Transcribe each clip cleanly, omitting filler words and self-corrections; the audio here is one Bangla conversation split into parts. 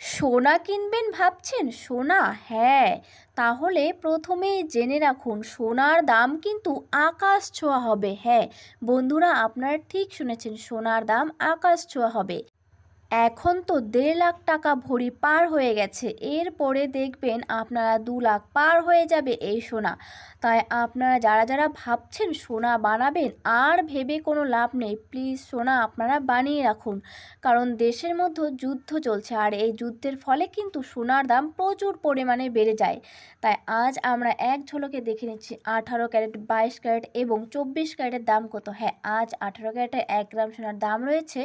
সোনা কিনবেন ভাবছেন? সোনা? হ্যাঁ, তাহলে প্রথমেই জেনে রাখুন সোনার দাম কিন্তু আকাশ ছোঁয়া হবে। হ্যাঁ, বন্ধুরা আপনারা ঠিক শুনেছেন, সোনার দাম আকাশ ছোঁয়া হবে। এখন তো 1.5 লাখ টাকা ভরি পার হয়ে গেছে, এরপরে দেখবেন আপনারা 2 লাখ পার হয়ে যাবে এই সোনা। তাই আপনারা যারা যারা ভাবছেন সোনা বানাবেন, আর ভেবে কোনো লাভ নেই, প্লিজ সোনা আপনারা বানিয়ে রাখুন। কারণ দেশের মধ্যে যুদ্ধ চলছে, আর এই যুদ্ধের ফলে কিন্তু সোনার দাম প্রচুর পরিমাণে বেড়ে যায়। তাই আজ আমরা এক ঝলকে দেখে নিচ্ছি 18 ক্যারেট, 22 ক্যারেট এবং 24 ক্যারেটের দাম কত। হ্যাঁ, আজ 18 ক্যারেটের 1 গ্রাম সোনার দাম রয়েছে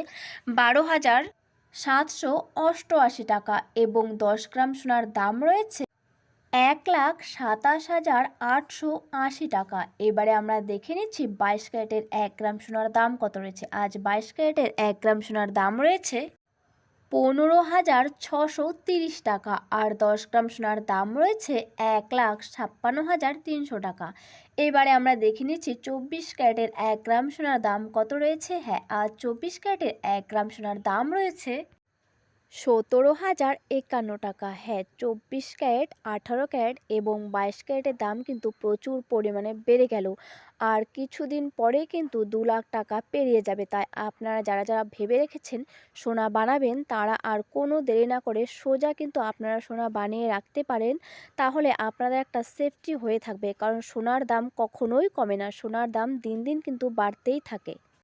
12,788 টাকা এবং 10 গ্রাম সোনার দাম রয়েছে 1,27,880 টাকা। এবারে আমরা দেখে নিচ্ছি 22 ক্যারেটের 1 গ্রাম সোনার দাম কত রয়েছে। আজ 22 ক্যারেটের 1 গ্রাম সোনার দাম রয়েছে 15,630 টাকা আর 10 গ্রাম সোনার দাম রয়েছে 1,56,300 টাকা। এবারে আমরা দেখে নিচ্ছি 24 ক্যারেটের 1 গ্রাম সোনার দাম কত রয়েছে। হ্যাঁ, আজ 24 ক্যারেটের 1 গ্রাম সোনার দাম রয়েছে 17,051 টাকা। হ্যাঁ, 24 ক্যারেট, 18 ক্যারেট এবং 22 ক্যারেটের দাম কিন্তু প্রচুর পরিমাণে বেড়ে গেল, আর কিছুদিন পরে কিন্তু 2 লাখ টাকা পেরিয়ে যাবে। তাই আপনারা যারা যারা ভেবে রেখেছেন সোনা বানাবেন, তারা আর কোনো দেরি না করে সোজা কিন্তু আপনারা সোনা বানিয়ে রাখতে পারেন। তাহলে আপনাদের একটা সেফটি হয়ে থাকবে, কারণ সোনার দাম কখনোই কমে না, সোনার দাম দিন দিন কিন্তু বাড়তেই থাকে।